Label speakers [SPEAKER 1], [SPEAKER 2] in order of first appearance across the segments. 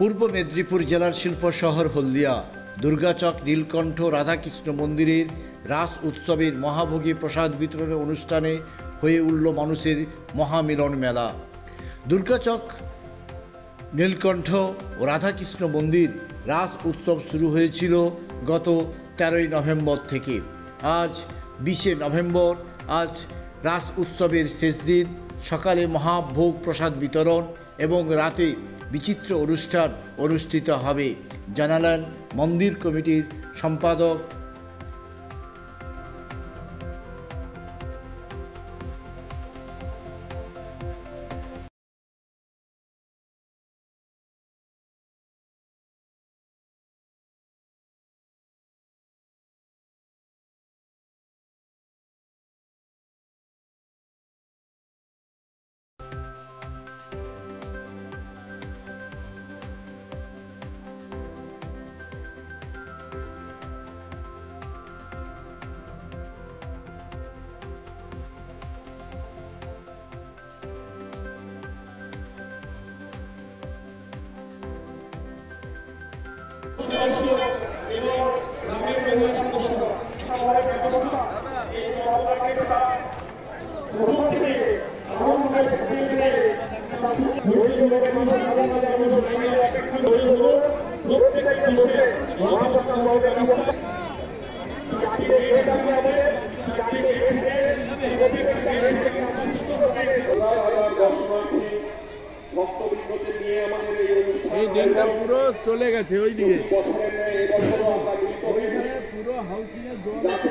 [SPEAKER 1] পূর্ব মেদিনীপুর জেলার শিল্প শহর হলদিয়া দুর্গাচক নীলকণ্ঠ রাধাকৃষ্ণ মন্দিরের রাস উৎসবের মহাভোগী প্রসাদ বিতরণের অনুষ্ঠানে হয়ে উঠল মানুষের মহামিলন মেলা। দুর্গাচক নীলকণ্ঠ ও রাধাকৃষ্ণ মন্দির রাস উৎসব শুরু হয়েছিল গত 13ই নভেম্বর থেকে। আজ 20শে নভেম্বর, আজ রাস উৎসবের শেষ দিন। সকালে মহাভোগ প্রসাদ বিতরণ এবং রাতে বিচিত্র অনুষ্ঠান অনুষ্ঠিত হবে, জানালেন মন্দির কমিটির সম্পাদক
[SPEAKER 2] এবং গ্রামের মহিলা সদস্যরা খাবারের ব্যবস্থা এই মহল্লাকে তারা প্রথম থেকে আরম্ভে ছাপিয়ে দিলে ধৈর্য ধরে মানুষ হাজার মানুষ লাইনে অপেক্ষা ধৈর্য ধরে প্রত্যেকে বসে মহাপ্রসাদ গ্রহণের ব্যবস্থা। 4টি গেট আছে আমাদের, 4টি গেট থেকে প্রত্যেকটা গেট থেকে আমরা সুষ্ঠুভাবে
[SPEAKER 3] এই ড্রেনটা পুরো চলে গেছে ওইদিকে, পুরো হাউসিংয়ের
[SPEAKER 2] জাতি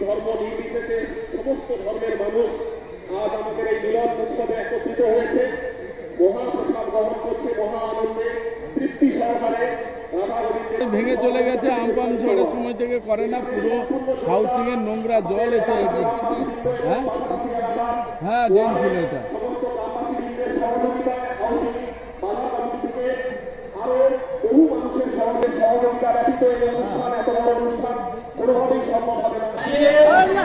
[SPEAKER 2] ধর্ম নির্বিশেষে সমস্ত ধর্মের মানুষ আজ আমাদের এই মিলন উৎসবে একত্রিত হয়েছে। মহাপ্রসাদ গ্রহণ করছে মহা আনন্দে তৃপ্তি সহকারে।
[SPEAKER 3] ভেঙে চলে গেছে, আমপাম ঝড়ের সময় থেকে করে না, পুরো হাউসিং এর নোংরা জল এসে হ্যাঁ ড্রেন ছিল এটা।
[SPEAKER 2] আরো বহু মানুষের সহযোগিতা ব্যতীত এই অনুষ্ঠান, এত বড় অনুষ্ঠান কোনোভাবেই সম্ভব হবে না।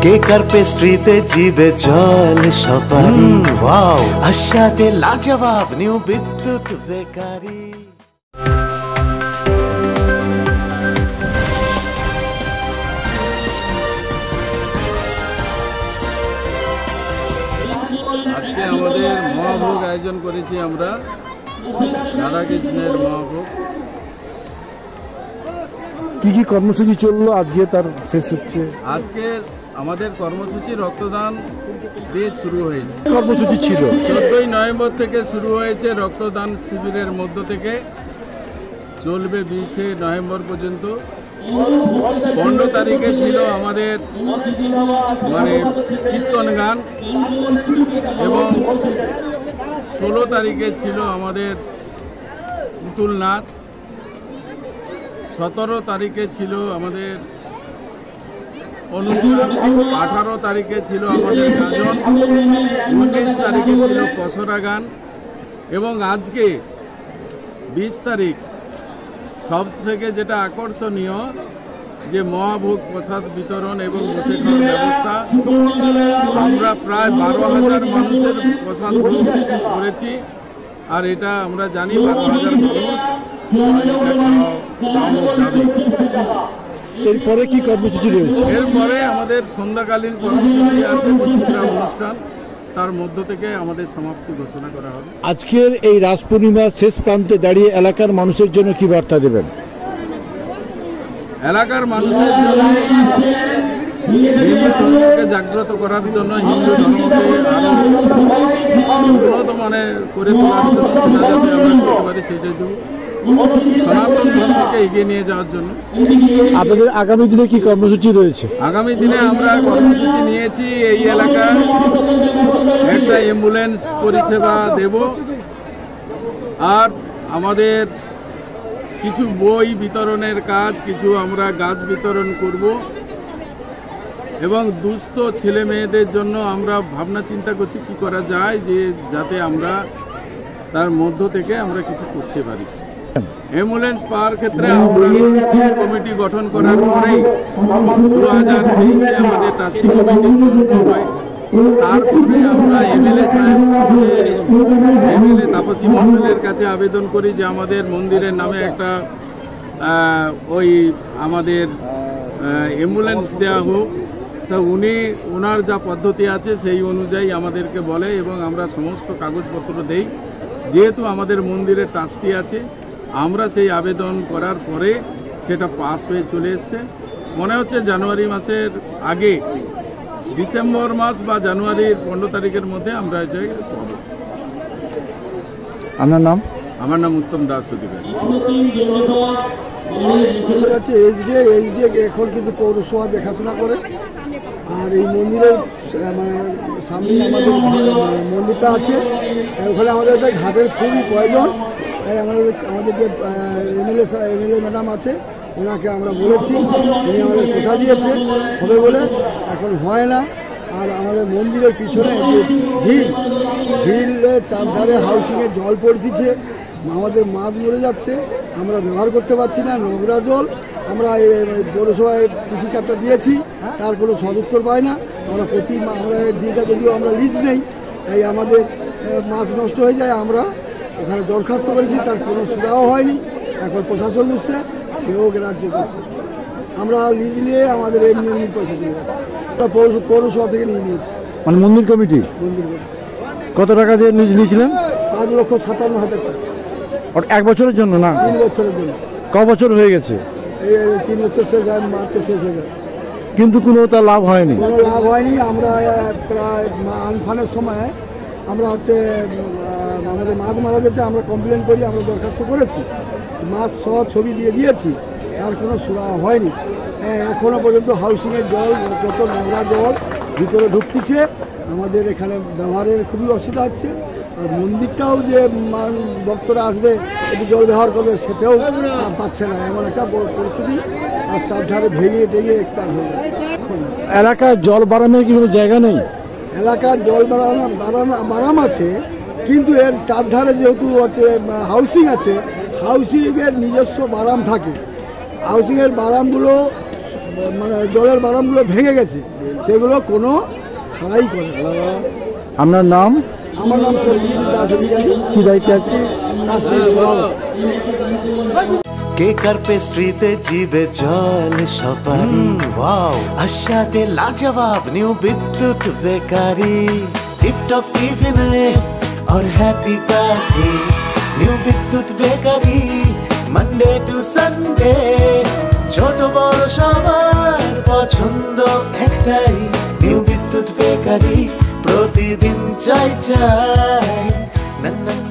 [SPEAKER 4] কেক আর পেস্ট্রিতে জিবে জল সপারি, ওয়াও আশাতে লাজবাব নিউ বিদ্যুৎ বেকারি।
[SPEAKER 3] আজকে আমাদের মহাভোগ আয়োজন করেছি আমরা, রাধাকৃষ্ণের মহাভোগ।
[SPEAKER 5] কি কি কর্মসূচি চললো আজকে, তার শেষ হচ্ছে?
[SPEAKER 3] আজকে আমাদের কর্মসূচি রক্তদান দিয়ে শুরু হয়েছে।
[SPEAKER 5] কর্মসূচি ছিল
[SPEAKER 3] 14ই নভেম্বর থেকে শুরু হয়েছে রক্তদান শিবিরের মধ্য থেকে, চলবে 20শে নভেম্বর পর্যন্ত। 15 তারিখে ছিল আমাদের কীর্তন গান এবং 16 তারিখে ছিল আমাদের পুতুল নাচ, 17 তারিখে ছিল আমাদের অনুষ্ঠান, 18 তারিখে ছিল আমাদের গাজন, 19 তারিখে ছিল পসরা গান এবং আজকে 20 তারিখ সব থেকে যেটা আকর্ষণীয় যে মহাভোগ প্রসাদ বিতরণ এবং বসে খাওয়ার ব্যবস্থা। আমরা প্রায় 12,000 মানুষের প্রসাদ করেছি, আর এটা আমরা জানি 12,000 মানুষ।
[SPEAKER 5] এরপরে কি কর্মসূচি রয়েছে?
[SPEAKER 3] এরপরে আমাদের সন্ধ্যাকালীন কর্মসূচি আছে, বিচিত্রা অনুষ্ঠান, তার মধ্য থেকে আমাদের সমাপ্তি ঘোষণা করা হবে।
[SPEAKER 5] আজকের এই রাস পূর্ণিমার শেষ প্রান্তে দাঁড়িয়ে এলাকার মানুষের জন্য কি বার্তা দেবেন?
[SPEAKER 3] এলাকার মানুষের জন্য হিন্দু ধর্মকে জাগ্রত করার জন্য, হিন্দু ধর্মকে আরো উন্নত মানে করে তোলার জন্য, সেটা যাতে আমরা করতে পারি সেটাই দেব, সনাতন ধর্মকে এগিয়ে নিয়ে যাওয়ার জন্য।
[SPEAKER 5] আপনাদের আগামী দিনে কি কর্মসূচি রয়েছে?
[SPEAKER 3] আগামী দিনে আমরা কর্মসূচি নিয়েছি, এই এলাকায় একটা অ্যাম্বুলেন্স পরিষেবা দেব, আর আমাদের কিছু বই বিতরণের কাজ, কিছু আমরা গাছ বিতরণ করব এবং দুস্থ ছেলে মেয়েদের জন্য আমরা ভাবনা চিন্তা করছি কি করা যায়, যে যাতে আমরা তার মধ্য থেকে আমরা কিছু করতে পারি। অ্যাম্বুলেন্স পাওয়ার ক্ষেত্রে আমরা কমিটি গঠন করার পরেই 2023 আমাদের ট্রাস্টি কমিটি গঠন হয়। তারপরে আমরা এমএলএ তাপসী মণ্ডলের কাছে আবেদন করি যে আমাদের মন্দিরের নামে একটা ওই আমাদের অ্যাম্বুলেন্স দেওয়া হোক। তা ওনার যা পদ্ধতি আছে সেই অনুযায়ী আমাদেরকে বলে এবং আমরা সমস্ত কাগজপত্র দেই। যেহেতু আমাদের মন্দিরের ট্রাস্টি আছে, আমরা সেই আবেদন করার পরে সেটা পাস হয়ে চলে এসছে। মনে হচ্ছে জানুয়ারি মাসের আগে, ডিসেম্বর মাস বা জানুয়ারির 15 তারিখের মধ্যে আমরা এটা পাবো।
[SPEAKER 5] আপনার নাম?
[SPEAKER 3] আমার নাম উত্তম দাস অধিকারী।
[SPEAKER 6] এখন কিন্তু পৌরসভা দেখাশোনা করে, আর এই মন্দিরের মানে সামনে আমাদের মন্দিরটা আছে, ওখানে আমাদের একটা ঘাটের খুবই প্রয়োজন। তাই আমাদের যে এমএলএ ম্যাডাম আছে, ওনাকে আমরা বলেছি, উনি আমাদের কথা দিয়েছে হবে বলে, এখন হয় না। আর আমাদের মন্দিরের পিছনে যে ঝিলের চারধারে হাউসিংয়ে জল পড়তিছে, আমাদের মাছ মরে যাচ্ছে, আমরা ব্যবহার করতে পারছি না, নোংরা জল। আমরা পৌরসভায় চিঠি চারটা দিয়েছি, তার কোনো সদুত্তর পাই না। আমরা আমরা ঝিলটা যদিও আমরা লিজ নেই, তাই আমাদের মাছ নষ্ট হয়ে যায়। আমরা ওখানে দরখাস্ত করেছি, তার কোনো সুরাও হয়নি। এখন প্রশাসন উঠছে, সেও গ্রাহ্য করছে। আমরা লিজ নিয়ে আমাদের এমনি পয়সা দিয়ে আমরা পৌরসভা থেকে নিয়ে নিয়েছি।
[SPEAKER 5] মানে মন্দির কমিটি কত টাকা দিয়ে লিজ নিয়েছিলেন?
[SPEAKER 6] 5,57,000 টাকা।
[SPEAKER 5] এক বছরের জন্য না?
[SPEAKER 6] 3 বছরের জন্য।
[SPEAKER 5] ক বছর হয়ে গেছে?
[SPEAKER 6] 3 বছর শেষ হয়, মার্চে শেষ হয়ে যায়।
[SPEAKER 5] কিন্তু কোনো তার লাভ হয়নি?
[SPEAKER 6] কোনো লাভ হয়নি। আমরা প্রায় আনফানের সময় আমরা আমাদের মাছ মারা যেতে আমরা কমপ্লেন করি, আমরা দরখাস্ত করেছি, মাছ সহ ছবি দিয়ে দিয়েছি, আর কোনো সুরা হয়নি। এখনও পর্যন্ত হাউসিংয়ের জল, যত নোংরা জল ভিতরে ঢুকতেছে, আমাদের এখানে ব্যবহারের খুবই অসুবিধা হচ্ছে। আর মন্দিরটাও যে ভক্তরা আসবে একটু জল ব্যবহার করবে, সেটাও পাচ্ছে না, এমন একটা পরিস্থিতি। আর চারধারে ভেঙে টেঙে একচার হয়ে যায়।
[SPEAKER 5] এলাকার জল বাড়ানোর কি কোনো জায়গা নেই?
[SPEAKER 6] এলাকার জল বারাম আছে, কিন্তু এর চারধারে যেহেতু হচ্ছে হাউসিং আছে, হাউসিংয়ের নিজস্ব বারাম থাকে। হাউসিংয়ের বারামগুলো মানে জলের বারামগুলো ভেঙে গেছে, সেগুলো কোনো সারাই করে।
[SPEAKER 5] আপনার নাম?
[SPEAKER 6] আমার নাম সরজিৎ দাস অধিকারী।
[SPEAKER 5] কি দায়িত্বে আছে?
[SPEAKER 4] কেকার পেস্ট্রিতে জিবে জল সপারি, ওয়াও আশাতে লাজবাব নিউ বিদ্যুৎ বেকারি। टिपटॉप टिफिने और हैप्पी पार्टी নিউ বিদ্যুৎ বেকারি মানডে টু সানডে ছোট বড় সবার পছন্দ একটাই নিউ বিদ্যুৎ বেকারি প্রতিদিন চাই চাই না না